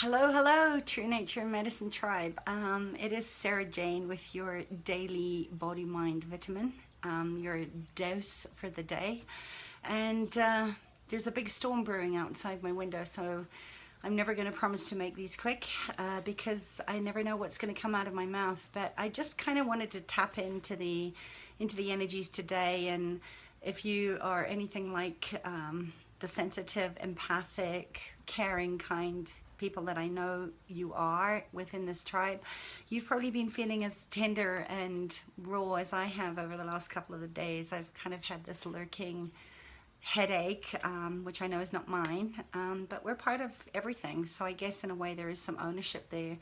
Hello, hello, True Nature Medicine Tribe. It is Sarah Jane with your daily body mind vitamin, your dose for the day. And there's a big storm brewing outside my window, so I'm never going to promise to make these quick because I never know what's going to come out of my mouth. But I just kind of wanted to tap into the energies today, and if you are anything like the sensitive, empathic, caring kind people that I know you are within this tribe, you've probably been feeling as tender and raw as I have over the last couple of the days. I've kind of had this lurking headache, which I know is not mine, but we're part of everything. So I guess in a way there is some ownership there.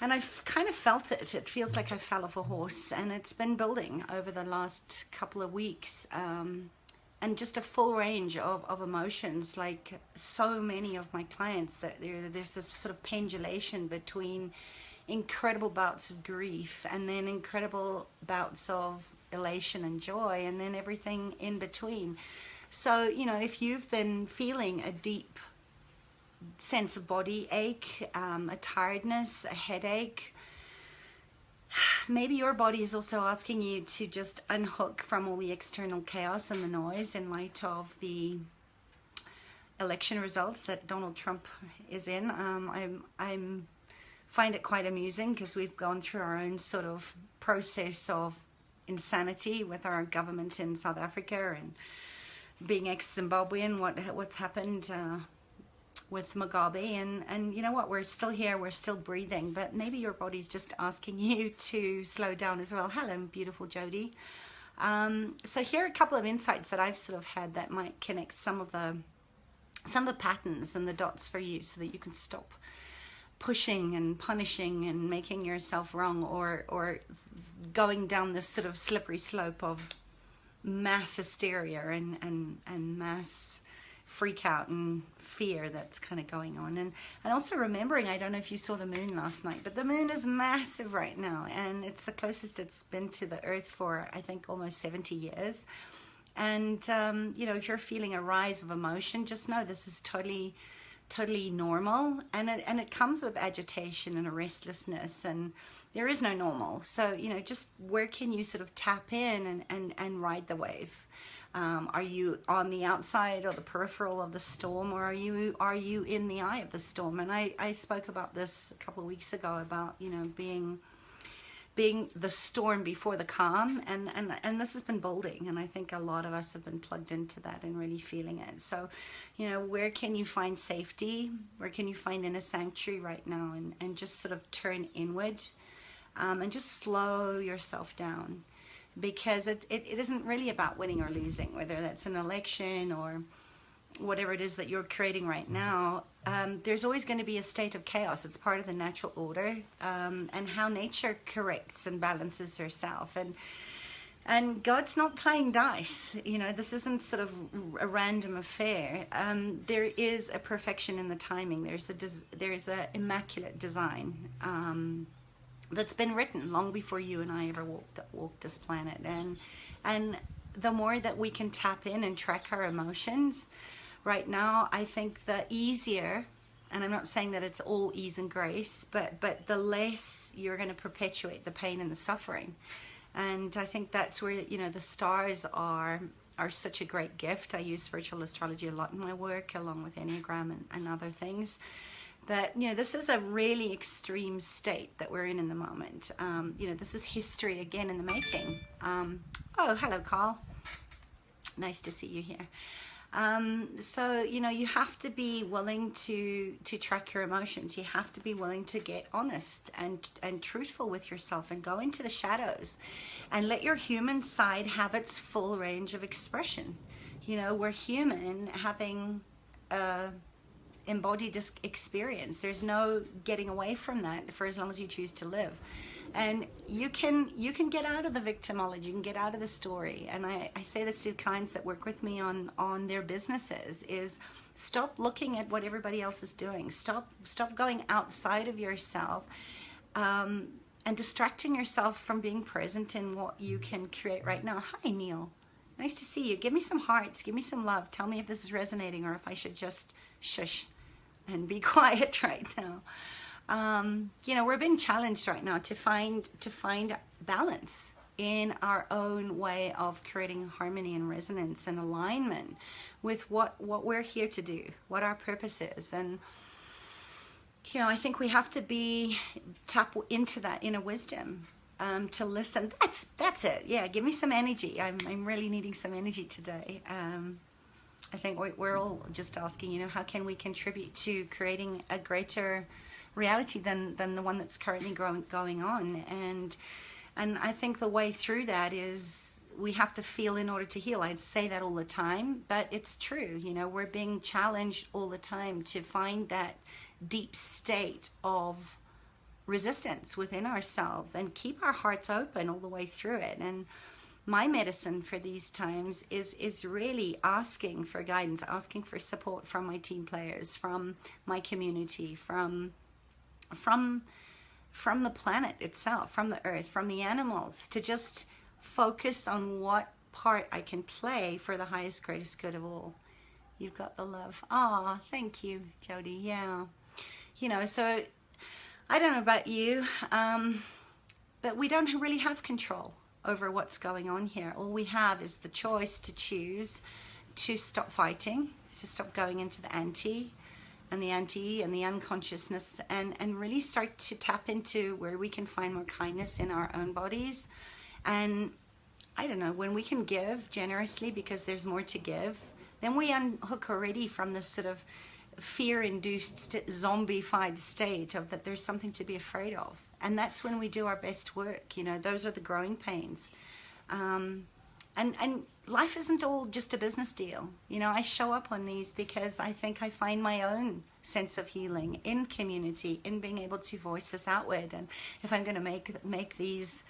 And I've kind of felt it. It feels like I fell off a horse, and it's been building over the last couple of weeks. And just a full range of emotions, like so many of my clients, that there's this sort of pendulation between incredible bouts of grief and then incredible bouts of elation and joy, and then everything in between. So, you know, if you've been feeling a deep sense of body ache, a tiredness, a headache, maybe your body is also asking you to just unhook from all the external chaos and the noise in light of the election results that Donald Trump is in. I'm find it quite amusing because we've gone through our own sort of process of insanity with our government in South Africa, and being ex-Zimbabwean, what's happened with Mugabe, and you know what, we're still here, we're still breathing, but maybe your body's just asking you to slow down as well. Hello, beautiful Jody. So here are a couple of insights that I've sort of had that might connect some of the patterns and the dots for you, so that you can stop pushing and punishing and making yourself wrong, or going down this sort of slippery slope of mass hysteria and mass freak out and fear that's kind of going on. And also remembering, I don't know if you saw the moon last night, but the moon is massive right now, and it's the closest it's been to the earth for, I think, almost 70 years. And you know, if you're feeling a rise of emotion, just know this is totally normal, and it comes with agitation and a restlessness, and there is no normal. So, you know, just where can you sort of tap in and ride the wave? Are you on the outside or the peripheral of the storm, or are you in the eye of the storm? And I spoke about this a couple of weeks ago about, you know, being the storm before the calm, and this has been building, and I think a lot of us have been plugged into that and really feeling it. So, you know, where can you find safety? Where can you find inner sanctuary right now, and just sort of turn inward, and just slow yourself down, because it isn't really about winning or losing, whether that's an election or whatever it is that you're creating right now. There's always going to be a state of chaos. It's part of the natural order, and how nature corrects and balances herself. And God's not playing dice. You know, this isn't sort of a random affair. There is a perfection in the timing. There's a immaculate design that's been written long before you and I ever walked this planet. And the more that we can tap in and track our emotions right now, I think the easier, and I'm not saying that it's all ease and grace, but the less you're going to perpetuate the pain and the suffering. And I think that's where, you know, the stars are such a great gift. I use spiritual astrology a lot in my work, along with Enneagram and other things. That, you know, this is a really extreme state that we're in the moment. You know, this is history again in the making. Oh, hello, Carl. Nice to see you here. So, you know, you have to be willing to track your emotions. You have to be willing to get honest and truthful with yourself, and go into the shadows and let your human side have its full range of expression. You know, we're human, having embodied experience. There's no getting away from that for as long as you choose to live. And you can get out of the victimology, you can get out of the story. And I say this to clients that work with me on their businesses, is stop looking at what everybody else is doing. Stop going outside of yourself, and distracting yourself from being present in what you can create right now. Hi, Neil. Nice to see you. Give me some hearts, give me some love. Tell me if this is resonating, or if I should just shush. and be quiet right now. You know, we're being challenged right now to find balance in our own way of creating harmony and resonance and alignment with what we're here to do, what our purpose is. And you know, I think we have to tap into that inner wisdom, to listen. That's it. Yeah, give me some energy. I'm really needing some energy today. I think we're all just asking, you know, how can we contribute to creating a greater reality than the one that's currently going on? And I think the way through that is we have to feel in order to heal. I say that all the time, but it's true. You know, we're being challenged all the time to find that deep state of resistance within ourselves and keep our hearts open all the way through it. And my medicine for these times is really asking for guidance, asking for support from my team players, from my community, from the planet itself, from the earth, from the animals, to just focus on what part I can play for the highest, greatest good of all. You've got the love. Ah, thank you, Jody. Yeah. You know, so I don't know about you, but we don't really have control over what's going on here. All we have is the choice to choose to stop fighting, to stop going into the anti and the unconsciousness, and really start to tap into where we can find more kindness in our own bodies. And I don't know, when we can give generously because there's more to give, then we unhook already from this sort of fear-induced zombified state of that there's something to be afraid of. And that's when we do our best work. You know, those are the growing pains. And life isn't all just a business deal. You know, I show up on these because I think I find my own sense of healing in community, in being able to voice this outward. And if I'm going to make these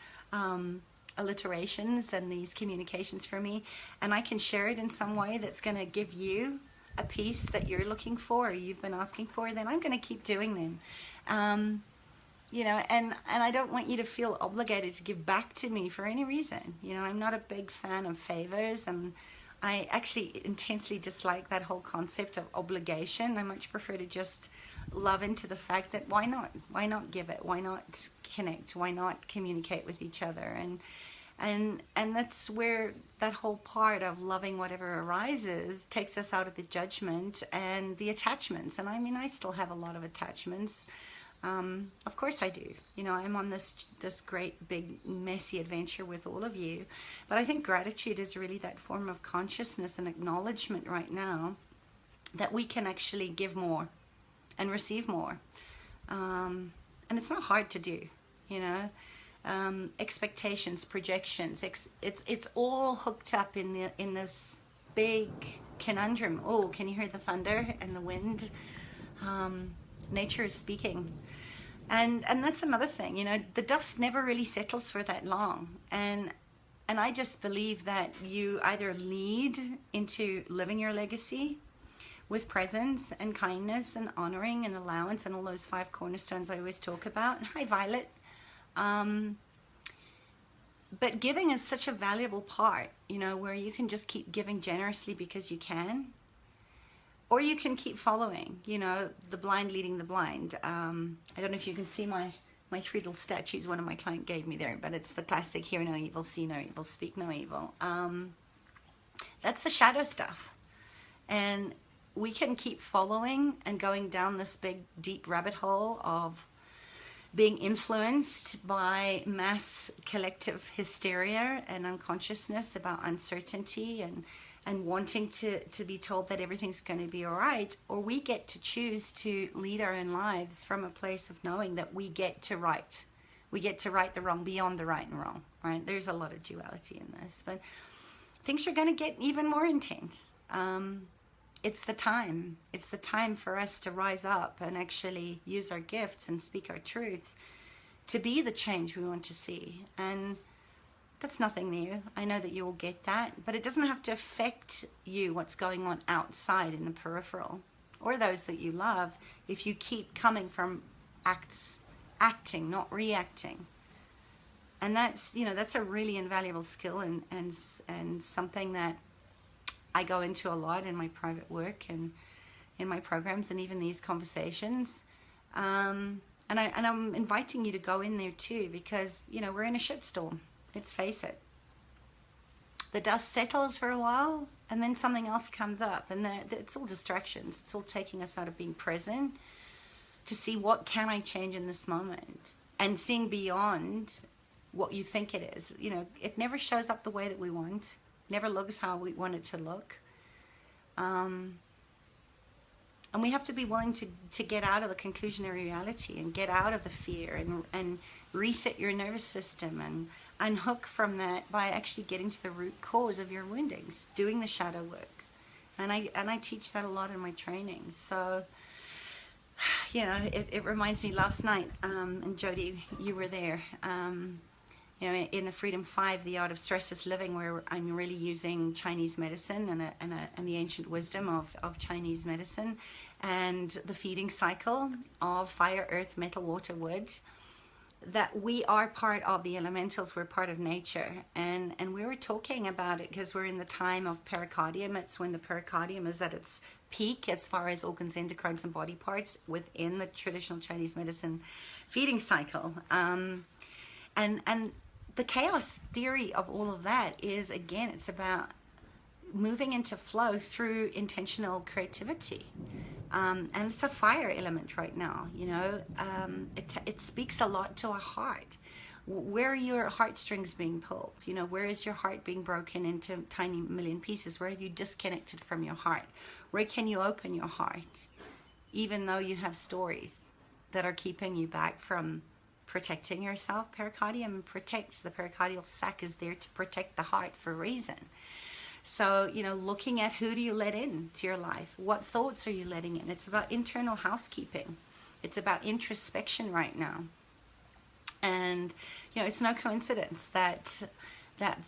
alliterations and these communications for me, and I can share it in some way that's going to give you a piece that you're looking for or you've been asking for, then I'm going to keep doing them. You know, and I don't want you to feel obligated to give back to me for any reason. You know, I'm not a big fan of favors, and I actually intensely dislike that whole concept of obligation. I much prefer to just love into the fact that why not give it? Why not connect? Why not communicate with each other? And that's where that whole part of loving whatever arises takes us out of the judgment and the attachments. And I mean, I still have a lot of attachments. Of course I do. You know, I'm on this great big messy adventure with all of you, but I think gratitude is really that form of consciousness and acknowledgement right now that we can actually give more and receive more. And it's not hard to do, you know. Expectations, projections, it's all hooked up in this big conundrum. Oh, can you hear the thunder and the wind? Nature is speaking. And that's another thing, you know, the dust never really settles for that long. And I just believe that you either lead into living your legacy with presence and kindness and honoring and allowance and all those 5 cornerstones I always talk about. Hi, Violet. But giving is such a valuable part, you know, where you can just keep giving generously because you can. Or you can keep following, you know, the blind leading the blind. I don't know if you can see my 3 little statues one of my clients gave me there, but it's the classic hear no evil, see no evil, speak no evil. That's the shadow stuff. And we can keep following and going down this big, deep rabbit hole of being influenced by mass collective hysteria and unconsciousness about uncertainty and wanting to be told that everything's going to be all right, or we get to choose to lead our own lives from a place of knowing that we get to right. We get to right the wrong beyond the right and wrong, right? There's a lot of duality in this, but things are going to get even more intense. It's the time. It's the time for us to rise up and actually use our gifts and speak our truths to be the change we want to see. And that's nothing new. I know that you will get that, but it doesn't have to affect you, what's going on outside in the peripheral, or those that you love, if you keep coming from acting, not reacting. And that's, you know, that's a really invaluable skill and something that I go into a lot in my private work. And in my programs and even these conversations. And I'm inviting you to go in there too, because, you know, we're in a shitstorm. Let's face it. The dust settles for a while, and then something else comes up, and it's all distractions. It's all taking us out of being present to see what can I change in this moment, and seeing beyond what you think it is. You know, it never shows up the way that we want, never looks how we want it to look. And we have to be willing to get out of the conclusionary reality and get out of the fear and reset your nervous system and unhook from that by actually getting to the root cause of your woundings, doing the shadow work. And I teach that a lot in my training. So, you know, it reminds me last night, and Jody, you were there, you know, in the Freedom 5, The Art of Stressless Living, where I'm really using Chinese medicine and the ancient wisdom of Chinese medicine and the feeding cycle of fire, earth, metal, water, wood, that we are part of the elementals, we're part of nature. And we were talking about it because we're in the time of pericardium. It's when the pericardium is at its peak as far as organs, endocrines, and body parts within the traditional Chinese medicine feeding cycle. And the chaos theory of all of that is, again, it's about moving into flow through intentional creativity. And it's a fire element right now, you know. It speaks a lot to our heart. Where are your heartstrings being pulled? You know, where is your heart being broken into tiny million pieces? Where have you disconnected from your heart? Where can you open your heart, even though you have stories that are keeping you back from protecting yourself? Pericardium protects. The pericardial sac is there to protect the heart for a reason. So, you know, looking at who do you let in to your life? What thoughts are you letting in? It's about internal housekeeping. It's about introspection right now. And, you know, it's no coincidence that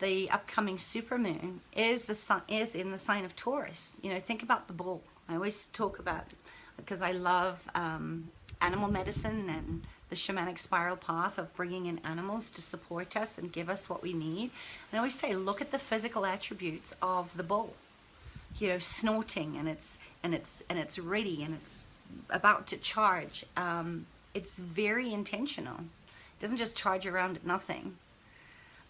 the upcoming supermoon is in the sign of Taurus. You know, think about the bull. I always talk about, because I love animal medicine and the shamanic spiral path of bringing in animals to support us and give us what we need. And I always say, look at the physical attributes of the bull. You know, snorting, and it's ready, and it's about to charge. It's very intentional. It doesn't just charge around at nothing.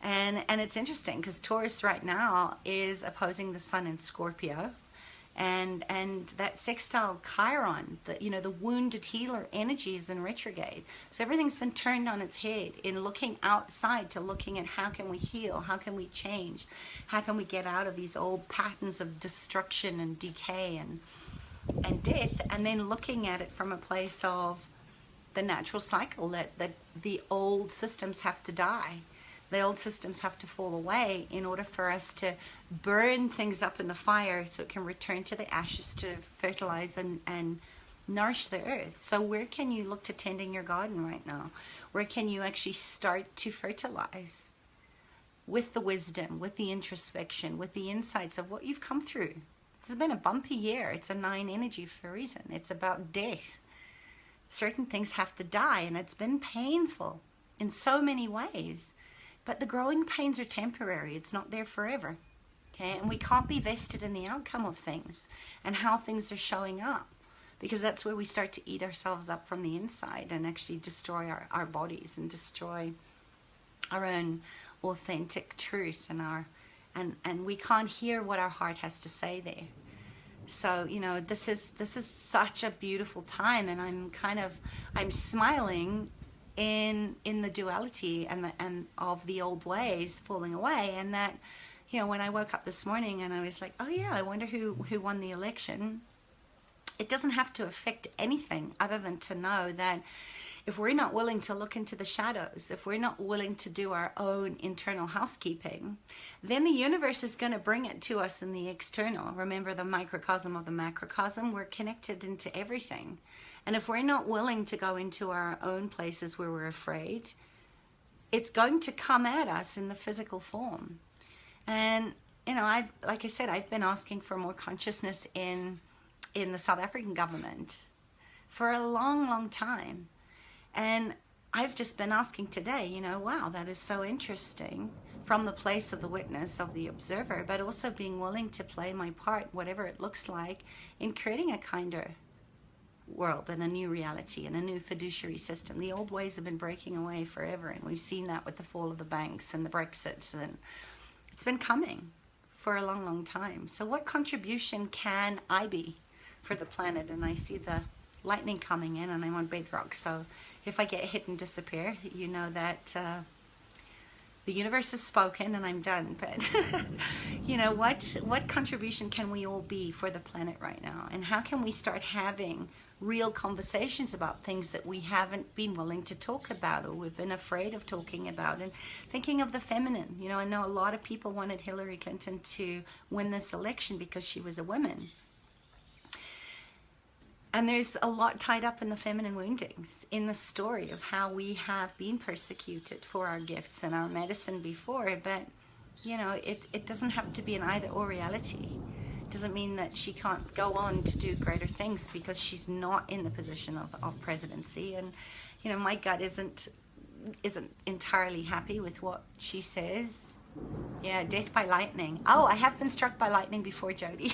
And it's interesting because Taurus right now is opposing the sun in Scorpio. And that sextile Chiron, the wounded healer energy is in retrograde. So everything's been turned on its head in looking outside to looking at how can we heal, how can we change, how can we get out of these old patterns of destruction and decay and death, and then looking at it from a place of the natural cycle that the old systems have to die. The old systems have to fall away in order for us to burn things up in the fire so it can return to the ashes to fertilize and nourish the earth. So where can you look to tending your garden right now? Where can you actually start to fertilize? With the wisdom, with the introspection, with the insights of what you've come through. This has been a bumpy year. It's a 9 energy for a reason. It's about death. Certain things have to die, and it's been painful in so many ways. But the growing pains are temporary. It's not there forever. Okay? And we can't be vested in the outcome of things and how things are showing up, because that's where we start to eat ourselves up from the inside and actually destroy our bodies and destroy our own authentic truth and we can't hear what our heart has to say there. So, you know, this is such a beautiful time, and I'm smiling in the duality and of the old ways falling away. And that, you know, when I woke up this morning and I was like, oh yeah, I wonder who won the election. It doesn't have to affect anything other than to know that if we're not willing to look into the shadows, if we're not willing to do our own internal housekeeping, then the universe is going to bring it to us in the external. Remember the microcosm of the macrocosm? We're connected into everything. And if we're not willing to go into our own places where we're afraid, it's going to come at us in the physical form. And, you know, like I said, I've been asking for more consciousness in the South African government for a long, long time. And I've just been asking today, you know, wow, that is so interesting from the place of the witness, of the observer, but also being willing to play my part, whatever it looks like, in creating a kinder world and a new reality and a new fiduciary system. The old ways have been breaking away forever, and we've seen that with the fall of the banks and the Brexits, and it's been coming for a long, long time. So what contribution can I be for the planet? And I see the lightning coming in, and I'm on bedrock, so if I get hit and disappear, you know that the universe has spoken and I'm done. But you know, what contribution can we all be for the planet right now? And how can we start having real conversations about things that we haven't been willing to talk about, or we've been afraid of talking about? And thinking of the feminine, you know, I know a lot of people wanted Hillary Clinton to win this election because she was a woman. And there's a lot tied up in the feminine woundings, in the story of how we have been persecuted for our gifts and our medicine before. But, you know, it doesn't have to be an either or reality. It doesn't mean that she can't go on to do greater things because she's not in the position of presidency. And, you know, my gut isn't entirely happy with what she says. Yeah, death by lightning. Oh, I have been struck by lightning before, Jody.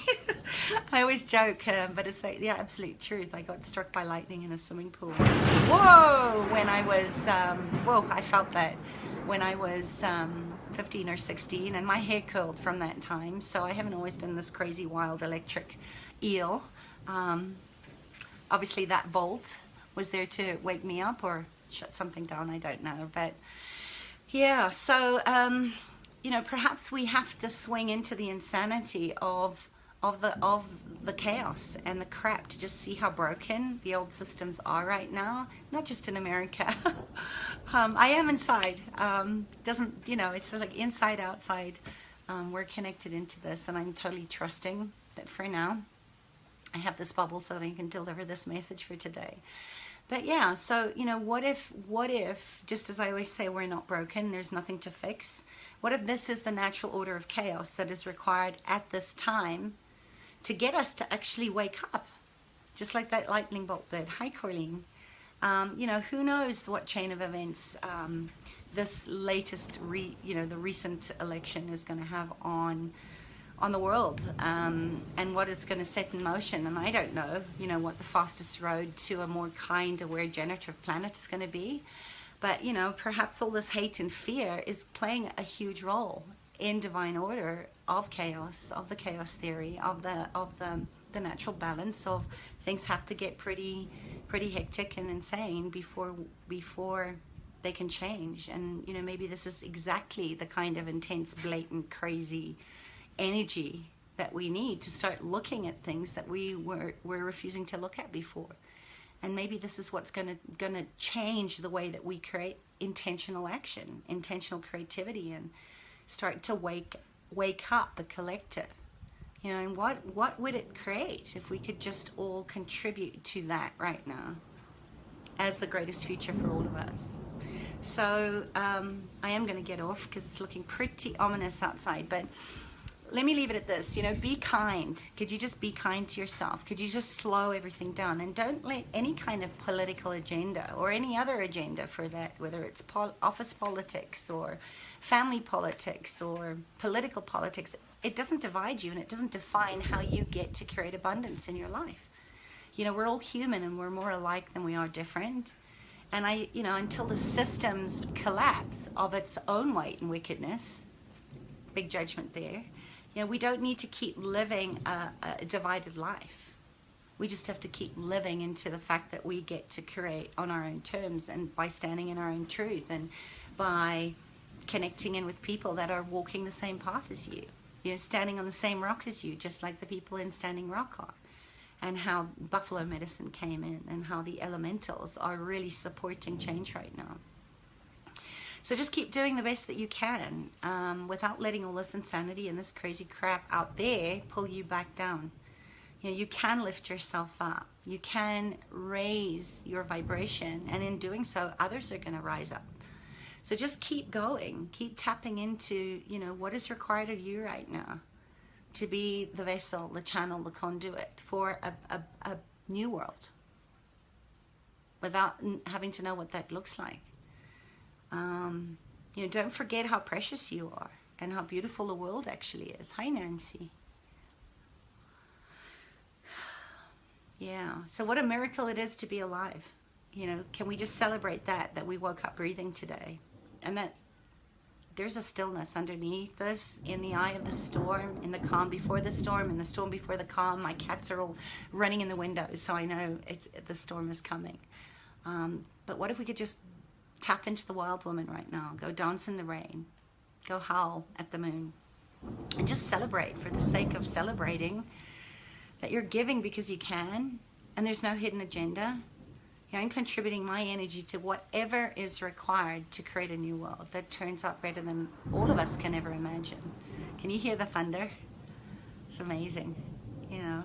I always joke, but it's like the absolute truth. I got struck by lightning in a swimming pool. Whoa! When I was, I felt that when I was 15 or 16, and my hair curled from that time, so I haven't always been this crazy, wild, electric eel. Obviously, that bolt was there to wake me up or shut something down, I don't know. But yeah, so you know, perhaps we have to swing into the insanity of the chaos and the crap to just see how broken the old systems are right now. Not just in America. I am inside. Doesn't, you know, it's like inside, outside. We're connected into this, and I'm totally trusting that for now I have this bubble so that I can deliver this message for today. But yeah, so, you know, what if, just as I always say, we're not broken, there's nothing to fix. What if this is the natural order of chaos that is required at this time to get us to actually wake up? Just like that lightning bolt did. Hi, Corleen. You know, who knows what chain of events this latest, the recent election is going to have on the world, and what it's going to set in motion. And I don't know, you know, what the fastest road to a more kind, aware, generative planet is going to be. But, you know, perhaps all this hate and fear is playing a huge role in divine order of chaos, of the chaos theory, of the natural balance of things have to get pretty hectic and insane before they can change. And, you know, maybe this is exactly the kind of intense, blatant, crazy energy that we need to start looking at things that we were refusing to look at before. And maybe this is what's gonna change the way that we create intentional action, intentional creativity, and start to wake up the collective. You know, and what would it create if we could just all contribute to that right now as the greatest future for all of us? So I am going to get off because it's looking pretty ominous outside, but let me leave it at this. You know, be kind. Could you just be kind to yourself? Could you just slow everything down? And don't let any kind of political agenda or any other agenda for that, whether it's office politics or family politics or political politics, it doesn't divide you, and it doesn't define how you get to create abundance in your life. You know, we're all human, and we're more alike than we are different. And until the systems collapse of its own weight and wickedness, big judgment there, you know, we don't need to keep living a divided life. We just have to keep living into the fact that we get to create on our own terms, and by standing in our own truth, and by connecting in with people that are walking the same path as you. You know, standing on the same rock as you, just like the people in Standing Rock are. And how buffalo medicine came in, and how the elementals are really supporting change right now. So just keep doing the best that you can, without letting all this insanity and this crazy crap out there pull you back down. You know, you can lift yourself up. You can raise your vibration, and in doing so, others are going to rise up. So just keep going. Keep tapping into, you know, what is required of you right now to be the vessel, the channel, the conduit for a new world, without having to know what that looks like. You know, don't forget how precious you are and how beautiful the world actually is. Hi, Nancy. Yeah, so what a miracle it is to be alive. You know, can we just celebrate that we woke up breathing today, and that there's a stillness underneath us, in the eye of the storm, in the calm before the storm, in the storm before the calm. My cats are all running in the windows, so I know the storm is coming. But what if we could just tap into the wild woman right now, go dance in the rain, go howl at the moon, and just celebrate for the sake of celebrating that you're giving because you can, and there's no hidden agenda. You know, I'm contributing my energy to whatever is required to create a new world that turns out better than all of us can ever imagine. Can you hear the thunder? It's amazing, you know.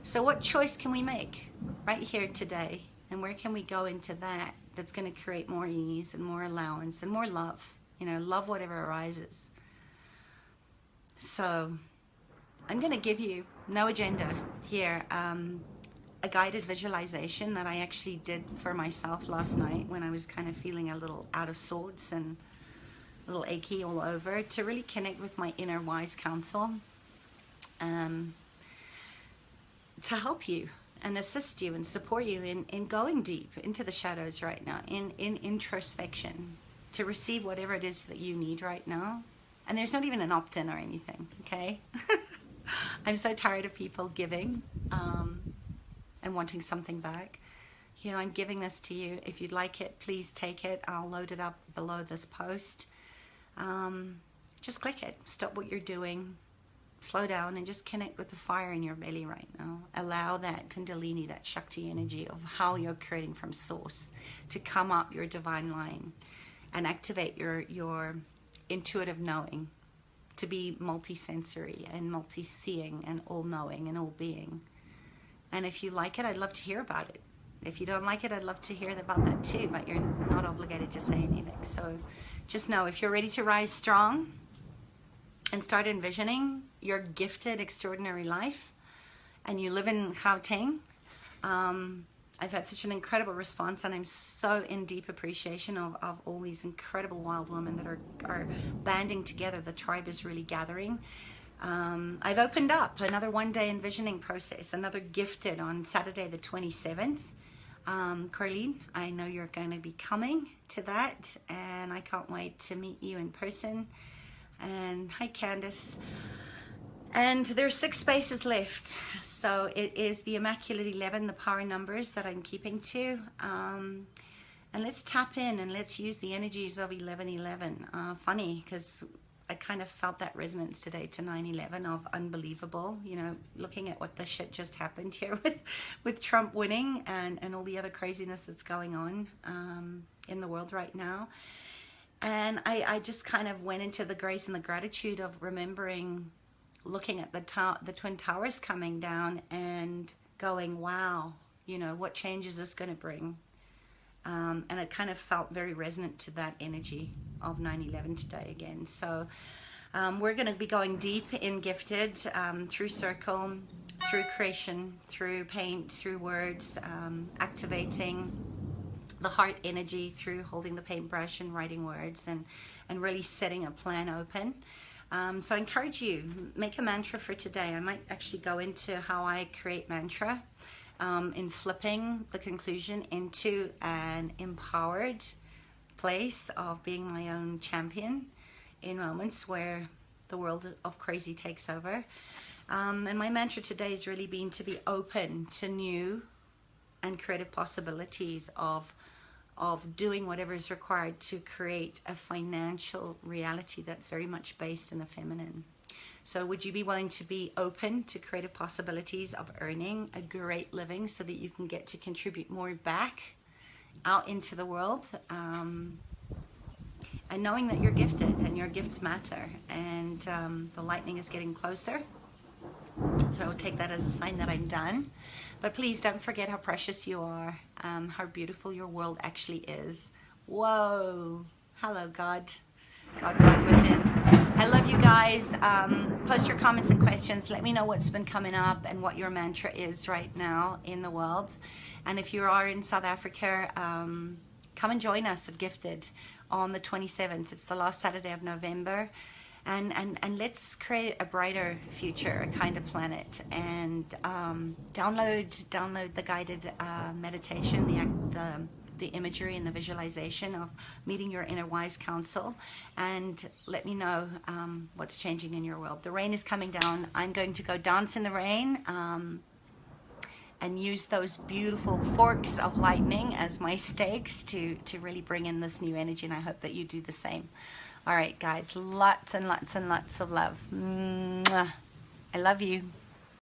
So what choice can we make right here today? And where can we go into that that's going to create more ease and more allowance and more love? You know, love whatever arises. So I'm going to give you, no agenda here, a guided visualization that I actually did for myself last night when I was kind of feeling a little out of sorts and a little achy all over, to really connect with my inner wise counsel, to help you and assist you and support you in going deep into the shadows right now, in introspection, to receive whatever it is that you need right now. And there's not even an opt-in or anything, okay? I'm so tired of people giving and wanting something back. You know, I'm giving this to you. If you'd like it, please take it. I'll load it up below this post. Just click it. Stop what you're doing. Slow down and just connect with the fire in your belly right now. Allow that Kundalini, that Shakti energy of how you're creating from source to come up your divine line and activate your intuitive knowing, to be multi-sensory and multi-seeing and all-knowing and all-being. And if you like it, I'd love to hear about it. If you don't like it, I'd love to hear about that too, but you're not obligated to say anything. So just know, if you're ready to rise strong and start envisioning your gifted, extraordinary life, and you live in Gauteng, I've had such an incredible response, and I'm so in deep appreciation of all these incredible wild women that are banding together. The tribe is really gathering. I've opened up another one-day envisioning process, another gifted on Saturday the 27th. Carlene, I know you're going to be coming to that, and I can't wait to meet you in person. And hi, Candace. And there's 6 spaces left, so it is the Immaculate 11, the power numbers that I'm keeping to. And let's tap in and let's use the energies of 1111. Funny, because I kind of felt that resonance today to 9/11 of unbelievable, you know, looking at what the shit just happened here with Trump winning and all the other craziness that's going on in the world right now. And I just kind of went into the grace and the gratitude of remembering, looking at the Twin Towers coming down and going, wow, you know, what change is this going to bring? And it kind of felt very resonant to that energy of 9/11 today again. So we're going to be going deep in gifted, through circle, through creation, through paint, through words, activating the heart energy through holding the paintbrush and writing words, and really setting a plan open. So I encourage you, make a mantra for today. I might actually go into how I create mantra, in flipping the conclusion into an empowered place of being my own champion in moments where the world of crazy takes over. And my mantra today has really been to be open to new and creative possibilities of doing whatever is required to create a financial reality that's very much based in the feminine. So would you be willing to be open to creative possibilities of earning a great living so that you can get to contribute more back out into the world, and knowing that you're gifted and your gifts matter, and the lightning is getting closer. So I will take that as a sign that I'm done. But please don't forget how precious you are, how beautiful your world actually is. Whoa. Hello, God. God within. I love you guys. Post your comments and questions. Let me know what's been coming up and what your mantra is right now in the world. And if you are in South Africa, come and join us at Gifted on the 27th. It's the last Saturday of November. And let's create a brighter future, a kinder planet. And download the guided meditation, the imagery and the visualization of meeting your inner wise counsel, and let me know what's changing in your world. The rain is coming down. I'm going to go dance in the rain and use those beautiful forks of lightning as my stakes to really bring in this new energy, and I hope that you do the same. All right, guys, lots and lots and lots of love. Mwah. I love you.